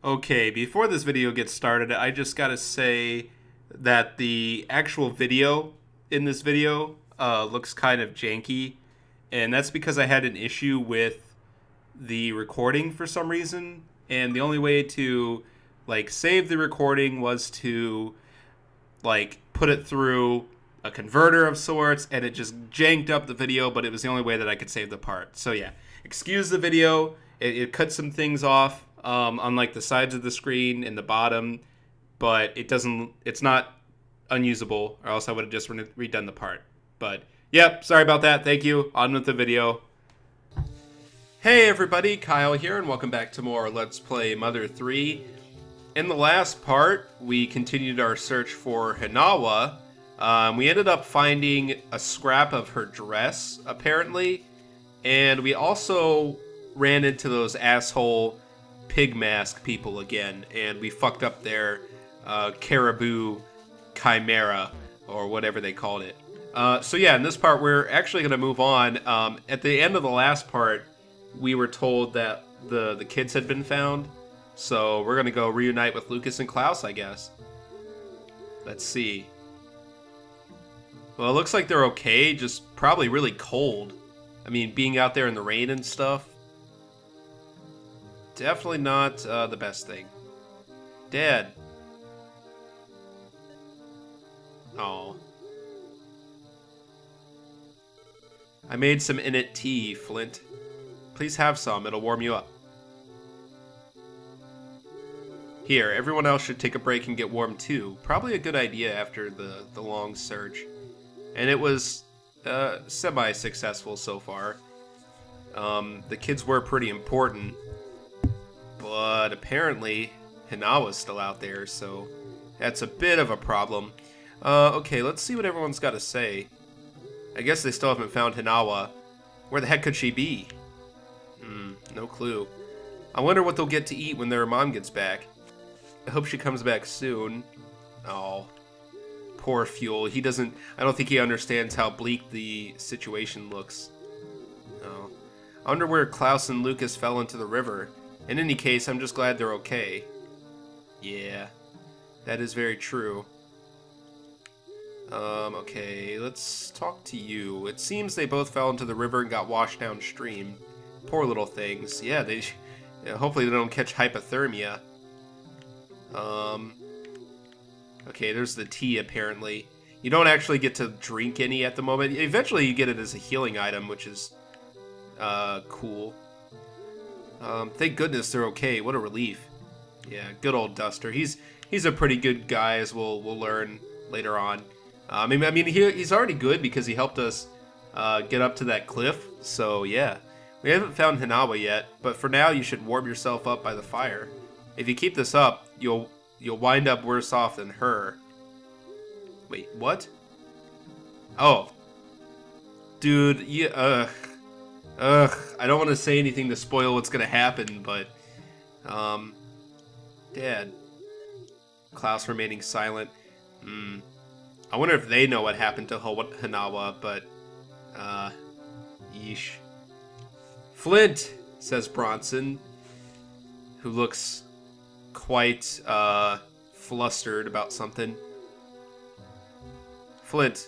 Okay, before this video gets started, I just gotta say that the actual video in this video looks kind of janky, and that's because I had an issue with the recording for some reason, and the only way to save the recording was to put it through a converter of sorts, and it just janked up the video, but it was the only way that I could save the part. So yeah, excuse the video. It cut some things off on the sides of the screen and the bottom, but it's not unusable, or else I would have just redone the part. But yep, sorry about that. Thank you. On with the video. Hey everybody, Kyle here, and welcome back to more Let's Play Mother 3. In the last part, we continued our search for Hinawa. We ended up finding a scrap of her dress, apparently, and we also ran into those asshole pig mask people again, and we fucked up their caribou chimera, or whatever they called it. So yeah, in this part, we're actually going to move on. At the end of the last part, we were told that the kids had been found, so we're going to go reunite with Lucas and Klaus, I guess. Let's see. Well, it looks like they're okay, just probably really cold. I mean, being out there in the rain and stuff. Definitely not the best thing. Dad. Oh. I made some innit tea, Flint. Please have some, it'll warm you up. Here, everyone else should take a break and get warm too. Probably a good idea after the long search. And it was semi-successful so far. The kids were pretty important. But apparently, Hinawa's still out there, so that's a bit of a problem. Okay, let's see what everyone's got to say. I guess they still haven't found Hinawa. Where the heck could she be? No clue. I wonder what they'll get to eat when their mom gets back. I hope she comes back soon. Oh, poor Fuel. I don't think he understands how bleak the situation looks. Oh. I wonder where Klaus and Lucas fell into the river. In any case, I'm just glad they're okay. Yeah, that is very true. Okay, let's talk to you. It seems they both fell into the river and got washed downstream. Poor little things. Yeah, hopefully they don't catch hypothermia. Okay, there's the tea, apparently. You don't actually get to drink any at the moment. Eventually you get it as a healing item, which is, cool. Thank goodness they're okay. What a relief. Yeah, good old Duster. He's a pretty good guy, as we'll learn later on. I mean, he's already good because he helped us get up to that cliff. So yeah, we haven't found Hinawa yet, but for now you should warm yourself up by the fire. If you keep this up, you'll wind up worse off than her. Wait, what? Oh, dude, yeah. I don't want to say anything to spoil what's gonna happen, but, Dad. Klaus remaining silent. I wonder if they know what happened to Hinawa, but, yeesh. Flint, says Bronson, who looks quite, flustered about something. Flint,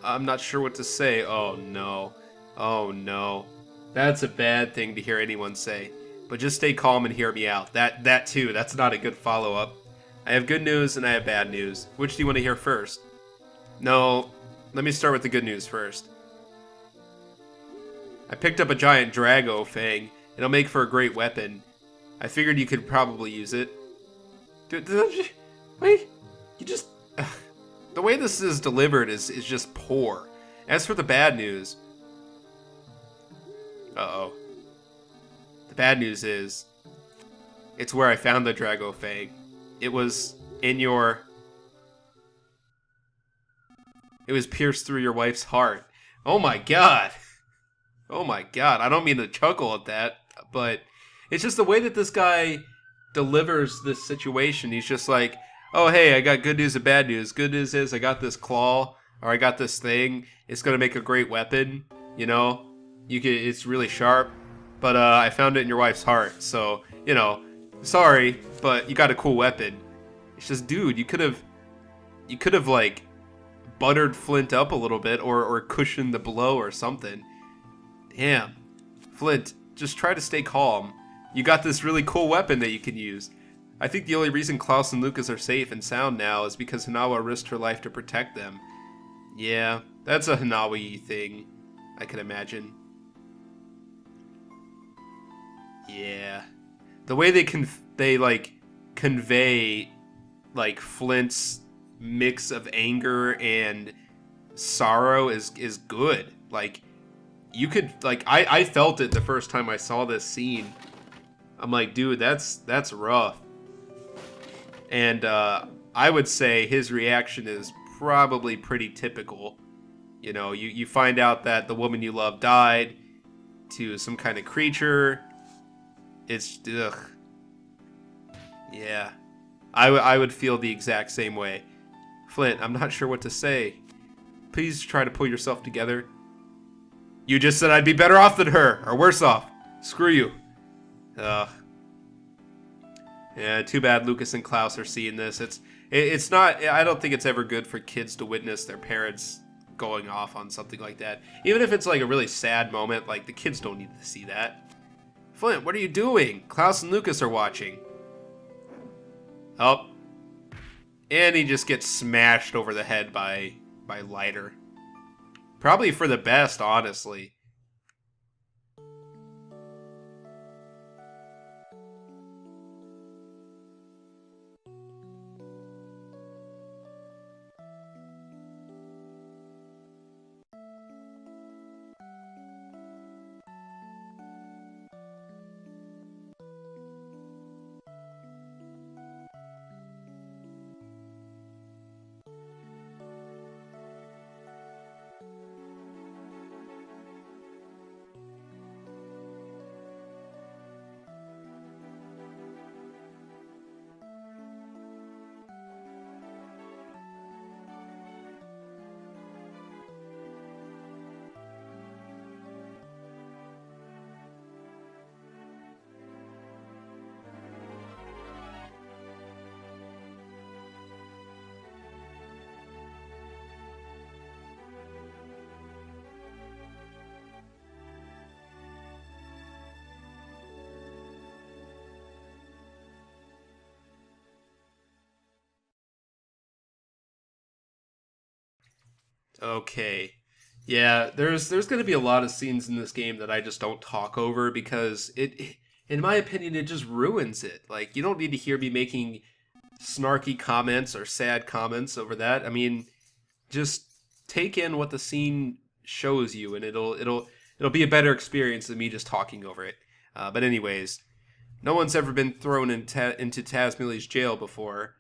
I'm not sure what to say. Oh, no. Oh no. That's a bad thing to hear anyone say. But just stay calm and hear me out. That too, that's not a good follow-up. I have good news and I have bad news. Which do you want to hear first? No, let me start with the good news first. I picked up a giant Drago Fang. It'll make for a great weapon. I figured you could probably use it. Wait, you just... The way this is delivered is just poor. As for the bad news... Uh-oh. The bad news is, it's where I found the Drago Fang. It was in your... It was pierced through your wife's heart. Oh my god! Oh my god, I don't mean to chuckle at that, but it's just the way that this guy delivers this situation. He's just like, oh hey, I got good news and bad news. Good news is I got this claw, or I got this thing. It's gonna make a great weapon, you know? It's really sharp, but I found it in your wife's heart, so, you know, Sorry, but you got a cool weapon. It's just, dude, you could have like buttered Flint up a little bit or cushioned the blow or something. Damn. Flint, just try to stay calm. You got this really cool weapon that you can use. I think the only reason Klaus and Lucas are safe and sound now is because Hanawa risked her life to protect them. Yeah, that's a Hanawa thing, I can imagine. Yeah. The way they like convey like Flint's mix of anger and sorrow is good. Like you could like I felt it the first time I saw this scene. I'm like, dude, that's rough. And I would say his reaction is probably pretty typical. You know, you find out that the woman you love died to some kind of creature. It's ugh. Yeah. I would feel the exact same way. Flint, I'm not sure what to say. Please try to pull yourself together. You just said I'd be better off than her, or worse off. Screw you. Ugh. Yeah, too bad Lucas and Klaus are seeing this. It's not, I don't think it's ever good for kids to witness their parents going off on something like that. Even if it's like a really sad moment, like the kids don't need to see that. Flint, what are you doing? Klaus and Lucas are watching. Oh. And he just gets smashed over the head by Lighter. Probably for the best, honestly. Okay. Yeah, there's going to be a lot of scenes in this game that I just don't talk over because in my opinion it just ruins it. Like you don't need to hear me making snarky comments or sad comments over that. I mean, just take in what the scene shows you and it'll be a better experience than me just talking over it. But anyways, no one's ever been thrown into Tazmilly's jail before.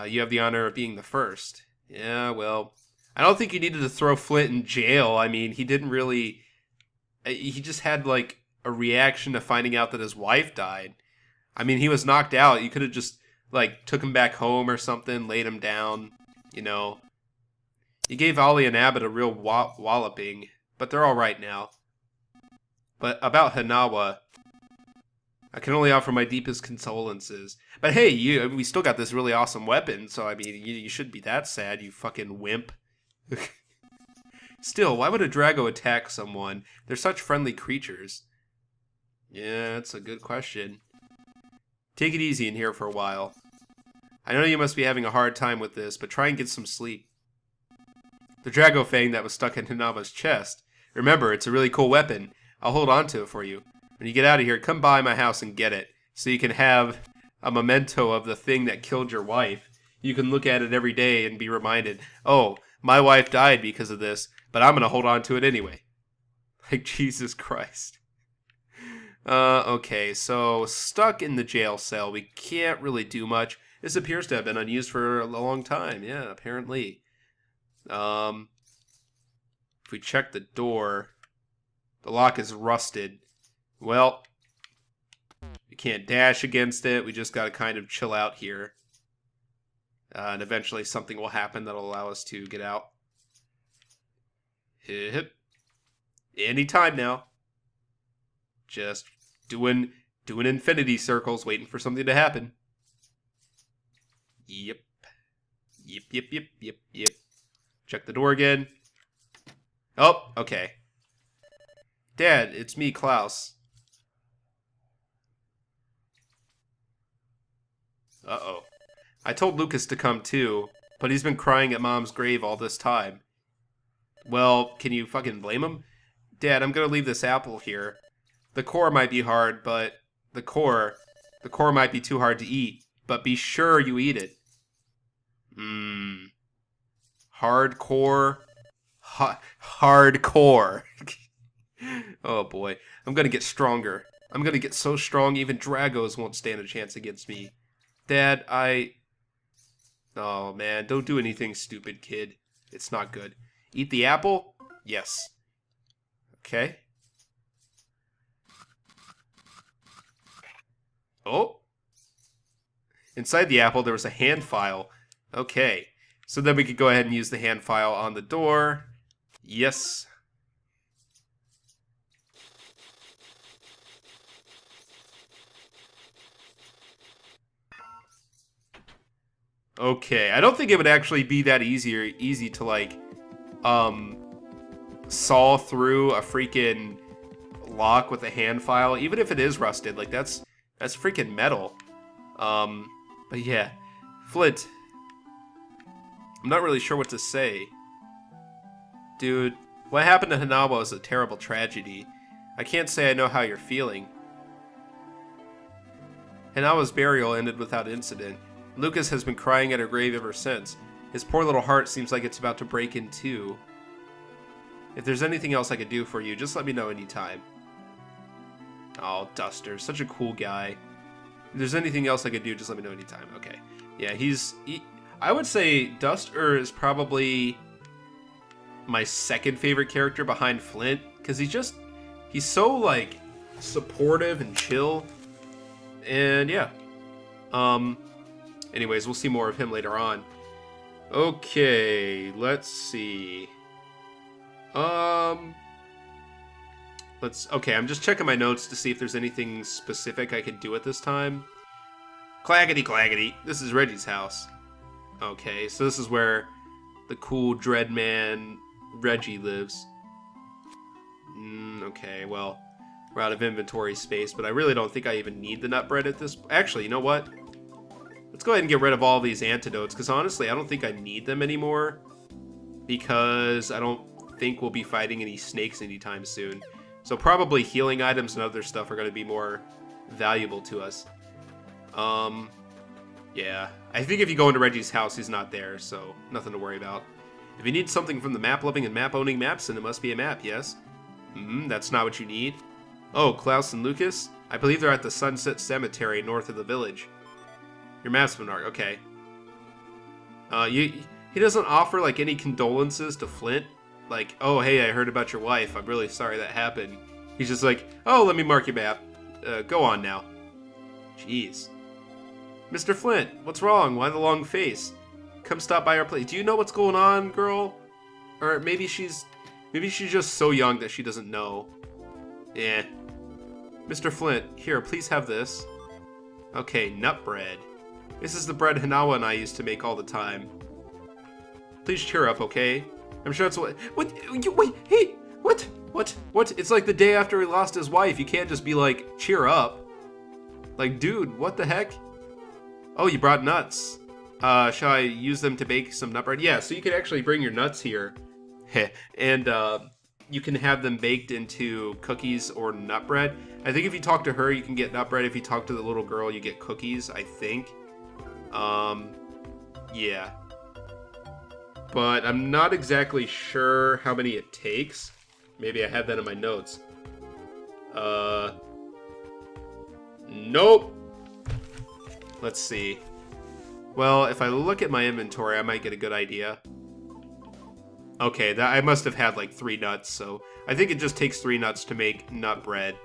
You have the honor of being the first. Yeah, well, I don't think you needed to throw Flint in jail. I mean, he didn't really. He just had like a reaction to finding out that his wife died. I mean, he was knocked out. You could have just like took him back home or something, laid him down. You know, you gave Ollie and Abbott a real walloping, but they're all right now. But about Hanawa, I can only offer my deepest condolences. But hey, we still got this really awesome weapon, so I mean, you shouldn't be that sad, you fucking wimp. Still, why would a Drago attack someone? They're such friendly creatures. Yeah, that's a good question. Take it easy in here for a while. I know you must be having a hard time with this, but try and get some sleep. The Drago Fang that was stuck in Hanawa's chest. Remember, it's a really cool weapon. I'll hold on to it for you. When you get out of here, come by my house and get it, so you can have a memento of the thing that killed your wife. You can look at it every day and be reminded, oh, my wife died because of this, but I'm going to hold on to it anyway. Like, Jesus Christ. Okay, so stuck in the jail cell. We can't really do much. This appears to have been unused for a long time. Yeah, apparently. If we check the door, the lock is rusted. Well, we can't dash against it. We just got to kind of chill out here. And eventually something will happen that'll allow us to get out. Hip. Anytime now. Just doing Doing infinity circles, waiting for something to happen. Yep. Yep, yep, yep, yep, yep. Check the door again. Oh, okay. Dad, it's me, Klaus. Uh-oh. I told Lucas to come too, but he's been crying at Mom's grave all this time. Well, can you fucking blame him? Dad, I'm gonna leave this apple here. The core might be hard, but the core might be too hard to eat. But be sure you eat it. Hardcore. Hardcore. Oh boy. I'm gonna get stronger. I'm gonna get so strong even Dragos won't stand a chance against me. Dad, Oh man, don't do anything stupid, kid. It's not good. Eat the apple? Yes. Okay. Oh. Inside the apple, there was a hand file. Okay. So then we could go ahead and use the hand file on the door. Yes. Okay. I don't think it would actually be that easy to, like, saw through a freaking lock with a hand file. Even if it is rusted, like, that's freaking metal. But yeah. Flint. I'm not really sure what to say. Dude, what happened to Hanawa is a terrible tragedy. I can't say I know how you're feeling. Hanawa's burial ended without incident. Lucas has been crying at her grave ever since. His poor little heart seems like it's about to break in two. If there's anything else I could do for you, just let me know anytime. Oh, Duster, such a cool guy. If there's anything else I could do, just let me know anytime. Okay. Yeah, I would say Duster is probably my second favorite character behind Flint, because he's so, like, supportive and chill. And yeah. Anyways, we'll see more of him later on. Okay, let's see. Okay, I'm just checking my notes to see if there's anything specific I could do at this time. Claggity claggity, this is Reggie's house. Okay, so this is where the cool Dreadman Reggie lives. Okay, well, we're out of inventory space, but I really don't think I even need the nut bread at this... Actually, you know what? Let's go ahead and get rid of all these antidotes, because honestly, I don't think I need them anymore. Because I don't think we'll be fighting any snakes anytime soon. So probably healing items and other stuff are going to be more valuable to us. Yeah. I think if you go into Reggie's house, he's not there, so nothing to worry about. If you need something from the map-loving and map-owning Mapson, it must be a map, yes? That's not what you need? Oh, Klaus and Lucas? I believe they're at the Sunset Cemetery north of the village. Your map's been marked, okay. He doesn't offer, like, any condolences to Flint? Like, oh, hey, I heard about your wife. I'm really sorry that happened. He's just like, oh, let me mark your map. Go on now. Jeez. Mr. Flint, what's wrong? Why the long face? Come stop by our place. Do you know what's going on, girl? Or maybe she's just so young that she doesn't know. Eh. Mr. Flint, here, please have this. Okay, nut bread. This is the bread Hanawa and I used to make all the time. Please cheer up, okay? I'm sure it's what... Wait, hey! What? It's like the day after he lost his wife. You can't just be like, cheer up. Like, dude, what the heck? Oh, you brought nuts. Shall I use them to bake some nut bread? Yeah, so you can actually bring your nuts here. And, you can have them baked into cookies or nut bread. I think if you talk to her, you can get nut bread. If you talk to the little girl, you get cookies, I think. Yeah. But I'm not exactly sure how many it takes. Maybe I have that in my notes. Nope. Let's see. Well, if I look at my inventory, I might get a good idea. Okay, I must have had like 3 nuts, so I think it just takes 3 nuts to make nut bread.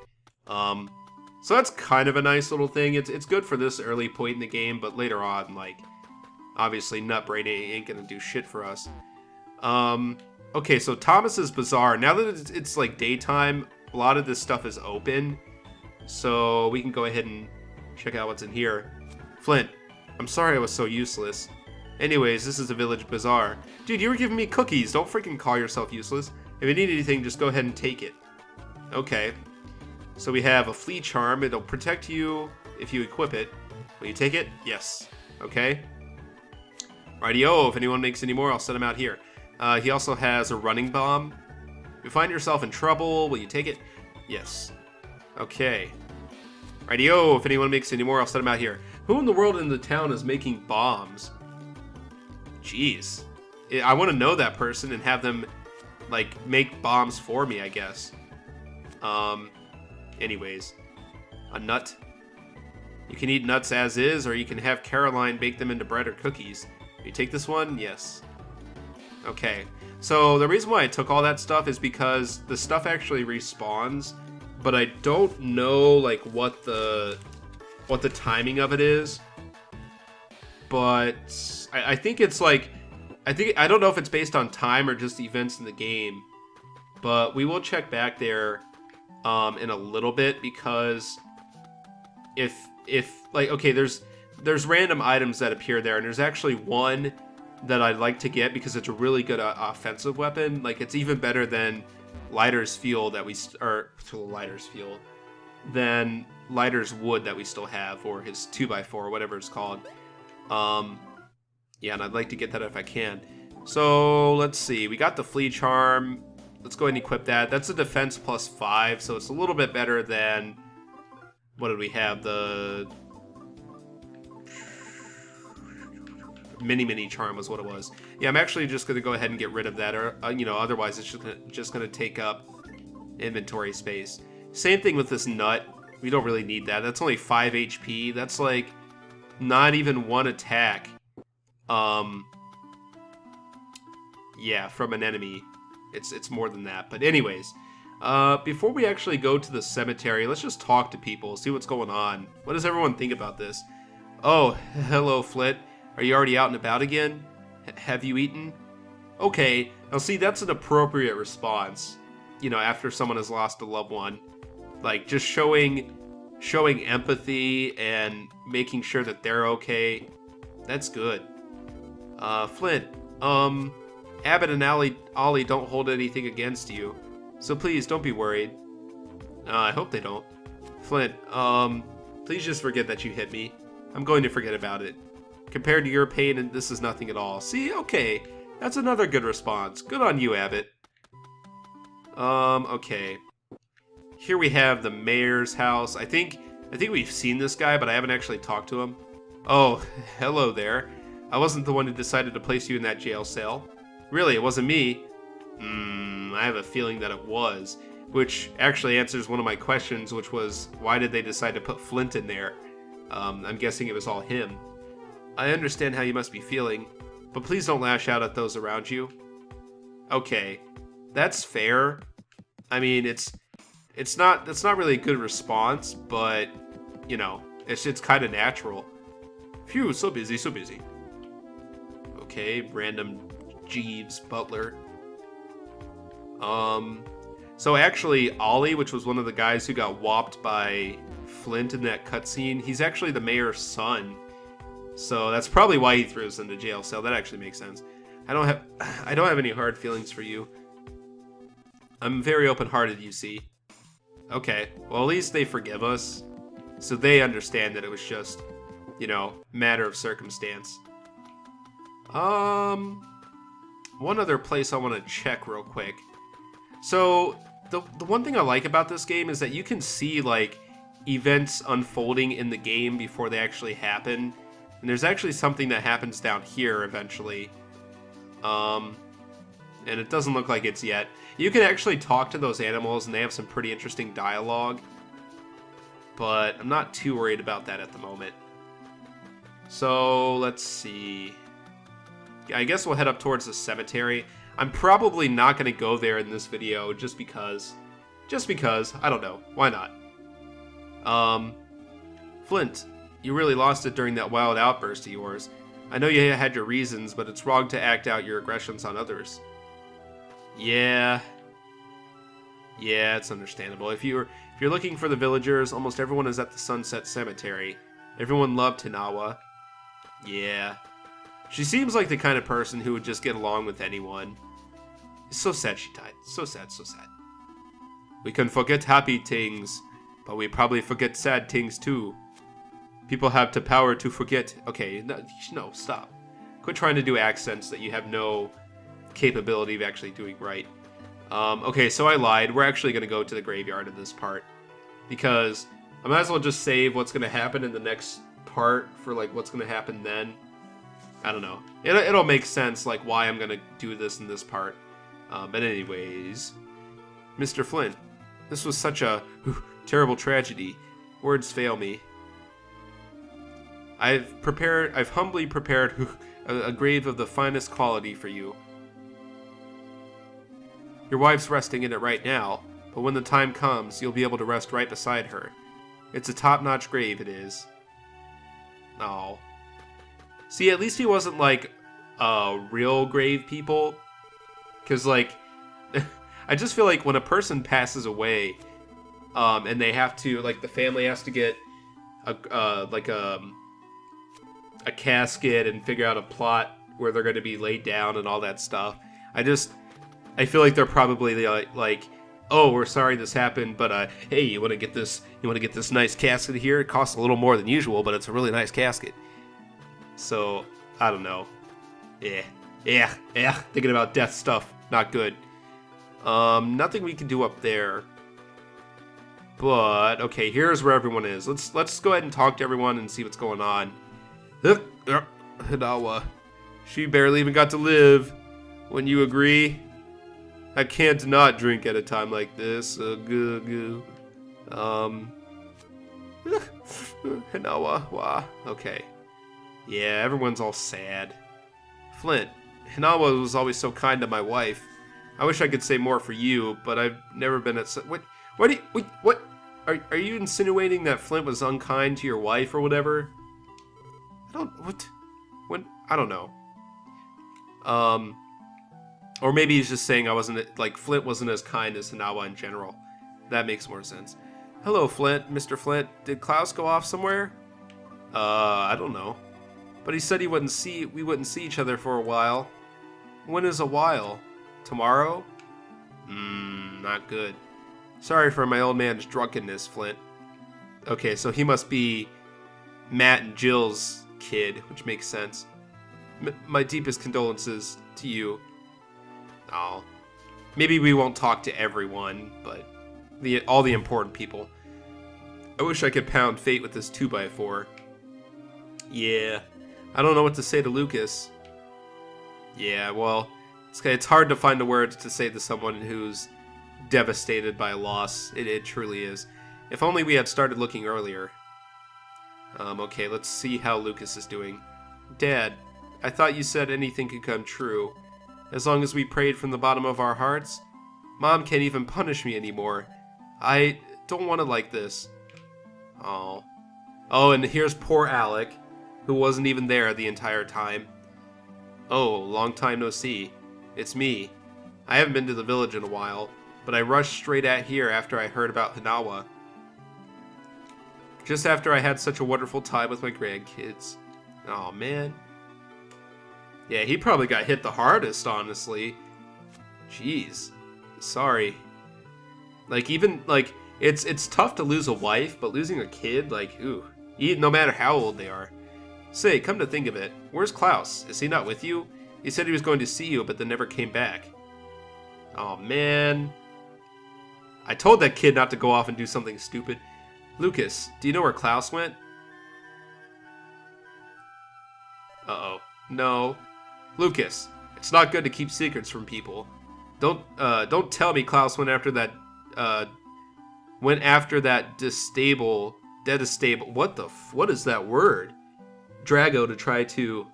So that's kind of a nice little thing. It's good for this early point in the game, but later on, like, obviously nut bread ain't gonna do shit for us. Okay, so Thomas's Bazaar. Now that it's like daytime, a lot of this stuff is open. So we can go ahead and check out what's in here. Flint, I'm sorry I was so useless. Anyways, this is the village bazaar. Dude, you were giving me cookies. Don't freaking call yourself useless. If you need anything, just go ahead and take it. Okay. So we have a flea charm. It'll protect you if you equip it. Will you take it? Yes. Okay. Rightio. If anyone makes any more, I'll set him out here. He also has a running bomb. If you find yourself in trouble, will you take it? Yes. Okay. Rightio. If anyone makes any more, I'll set him out here. Who in the world in the town is making bombs? Jeez. I want to know that person and have them, like, make bombs for me, I guess. Anyways. A nut. You can eat nuts as is, or you can have Caroline bake them into bread or cookies. You take this one? Yes. Okay. So the reason why I took all that stuff is because the stuff actually respawns, but I don't know, like, what the timing of it is. But I think it's like, I don't know if it's based on time or just events in the game, but we will check back there in a little bit, because if like, okay, there's random items that appear there, and there's actually one that I'd like to get because it's a really good offensive weapon. Like, it's even better than Lighter's Fuel that we than Lighter's Wood that we still have, or his 2x4, whatever it's called. Yeah, and I'd like to get that if I can. So let's see, we got the flea charm. Let's go ahead and equip that. That's a defense +5, so it's a little bit better than, what did we have? The mini charm was what it was. Yeah, I'm actually just going to go ahead and get rid of that, or otherwise it's just going to take up inventory space. Same thing with this nut. We don't really need that. That's only 5 HP. That's like not even one attack. Yeah, from an enemy. It's more than that. But anyways, before we actually go to the cemetery, let's just talk to people, see what's going on. What does everyone think about this? Oh, hello, Flit. Are you already out and about again? Have you eaten? Okay, now see, that's an appropriate response. After someone has lost a loved one. Like, just showing empathy and making sure that they're okay. That's good. Flint, Abbott and Ollie don't hold anything against you, so please don't be worried. I hope they don't. Flint, please just forget that you hit me. I'm going to forget about it. Compared to your pain, this is nothing at all. See, okay, that's another good response. Good on you, Abbott. Okay. Here we have the mayor's house. I think we've seen this guy, but I haven't actually talked to him. Oh, hello there. I wasn't the one who decided to place you in that jail cell. Really, it wasn't me. I have a feeling that it was. Which actually answers one of my questions, which was, why did they decide to put Flint in there? I'm guessing it was all him. I understand how you must be feeling, but please don't lash out at those around you. Okay, that's fair. I mean, that's not really a good response, but it's kind of natural. Phew, so busy, so busy. Okay, random Jeeves Butler. So actually, Ollie, which was one of the guys who got whopped by Flint in that cutscene, he's actually the mayor's son. So that's probably why he threw us into jail cell. That actually makes sense. I don't have any hard feelings for you. I'm very open-hearted, you see. Okay, well, at least they forgive us, so they understand that it was just, matter of circumstance. One other place I want to check real quick. So, the one thing I like about this game is that you can see, like, events unfolding in the game before they actually happen. And there's actually something that happens down here eventually. And it doesn't look like it's yet. You can actually talk to those animals, and they have some pretty interesting dialogue. But I'm not too worried about that at the moment. So, let's see. I guess we'll head up towards the cemetery. I'm probably not going to go there in this video just because. I don't know. Why not? Flint, you really lost it during that wild outburst of yours. I know you had your reasons, but it's wrong to act out your aggressions on others. Yeah, it's understandable. If you If you're looking for the villagers, almost everyone is at the Sunset Cemetery. Everyone loved Hinawa. Yeah. She seems like the kind of person who would just get along with anyone. It's so sad she died. So sad, so sad. We can forget happy things, but we probably forget sad things too. People have the power to forget. Okay, no, stop. Quit trying to do accents that you have no capability of actually doing right. Okay, so I lied. We're actually going to go to the graveyard in this part. Because I might as well just save what's going to happen in the next part for, like, what's going to happen then. I don't know. It'll make sense, like, why I'm going to do this in this part. But anyways, Mr. Flint, this was such a terrible tragedy. Words fail me. I've humbly prepared a grave of the finest quality for you. Your wife's resting in it right now, but when the time comes, you'll be able to rest right beside her. It's a top-notch grave, it is. Oh. See, at least he wasn't, like, real grave people. Because, like, I just feel like when a person passes away, and they have to, like, the family has to get, a casket and figure out a plot where they're going to be laid down and all that stuff. I feel like they're probably like, oh, we're sorry this happened, but hey, you want to get this nice casket here? It costs a little more than usual, but it's a really nice casket. So, I don't know. Yeah, thinking about death stuff, not good. Nothing we can do up there. But okay, here's where everyone is. Let's go ahead and talk to everyone and see what's going on. Hinawa. She barely even got to live. Wouldn't you agree? I can't not drink at a time like this. Hinawa. Wah. Okay. Yeah, everyone's all sad. Flint, Hinawa was always so kind to my wife. I wish I could say more for you, but I've never been at what? What? Are you insinuating that Flint was unkind to your wife or whatever? I don't know. Or maybe he's just saying Flint wasn't as kind as Hinawa in general. That makes more sense. Hello, Flint, Mr. Flint. Did Klaus go off somewhere? I don't know. But he said we wouldn't see each other for a while. When is a while? Tomorrow? Not good. Sorry for my old man's drunkenness, Flint. Okay, so he must be Matt and Jill's kid, which makes sense. My deepest condolences to you. Oh, maybe we won't talk to everyone, but all the important people. I wish I could pound fate with this 2x4. Yeah, I don't know what to say to Lucas. Yeah, well, it's hard to find the words to say to someone who's devastated by a loss. It truly is. If only we had started looking earlier. Okay, let's see how Lucas is doing. Dad, I thought you said anything could come true. As long as we prayed from the bottom of our hearts. Mom can't even punish me anymore. I don't want it like this. Oh. Oh, and here's poor Alec, who wasn't even there the entire time. Oh, long time no see. It's me. I haven't been to the village in a while, but I rushed straight at here after I heard about Hinawa. Just after I had such a wonderful time with my grandkids. Oh, man. Yeah, he probably got hit the hardest, honestly. Jeez. Sorry. It's tough to lose a wife, but losing a kid, ooh. No matter how old they are. Say, come to think of it, where's Klaus? Is he not with you? He said he was going to see you, but then never came back. Oh, man. I told that kid not to go off and do something stupid. Lucas, do you know where Klaus went? Uh-oh. No. Lucas, it's not good to keep secrets from people. Don't tell me Klaus went after that destable, what is that word? Drago to try to...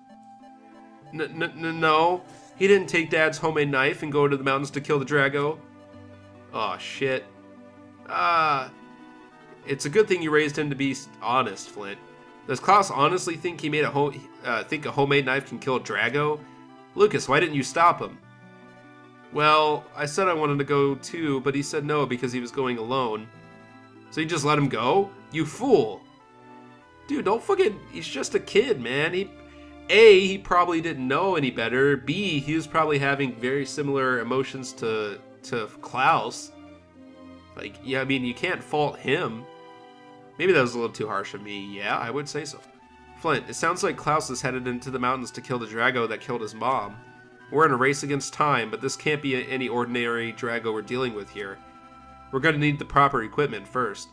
No. He didn't take Dad's homemade knife and go to the mountains to kill the Drago. Aw, shit. It's a good thing you raised him to be honest, Flint. Does Klaus honestly think he made think a homemade knife can kill a Drago? Lucas, why didn't you stop him? Well, I said I wanted to go too, but he said no because he was going alone. So you just let him go? You fool. Dude, don't fucking... He's just a kid, man. He probably didn't know any better. B, he was probably having very similar emotions to Klaus. Like, yeah, I mean, you can't fault him. Maybe that was a little too harsh of me. Yeah, I would say so. Flint, it sounds like Klaus is headed into the mountains to kill the Drago that killed his mom. We're in a race against time, but this can't be any ordinary Drago we're dealing with here. We're going to need the proper equipment first.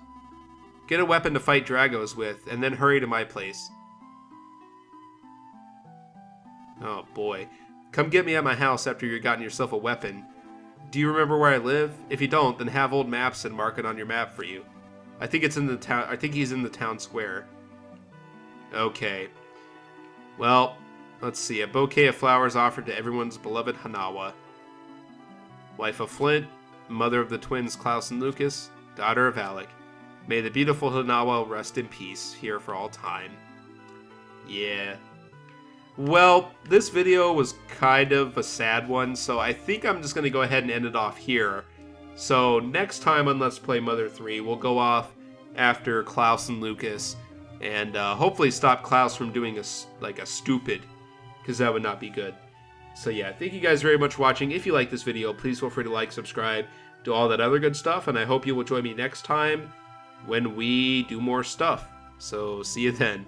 Get a weapon to fight Dragos with, and then hurry to my place. Oh boy. Come get me at my house after you've gotten yourself a weapon. Do you remember where I live? If you don't, then have old maps and mark it on your map for you. I think it's in the town. I think he's in the town square. Okay. Well, let's see. A bouquet of flowers offered to everyone's beloved Hanawa. Wife of Flint, mother of the twins Klaus and Lucas, daughter of Alec. May the beautiful Hanawa rest in peace here for all time. Yeah. Well, this video was kind of a sad one, so I think I'm just going to go ahead and end it off here. So next time on Let's Play Mother 3, we'll go off after Klaus and Lucas, and hopefully stop Klaus from doing a stupid, because that would not be good. So yeah, thank you guys very much for watching. If you like this video, please feel free to like, subscribe, do all that other good stuff, and I hope you will join me next time when we do more stuff. So see you then.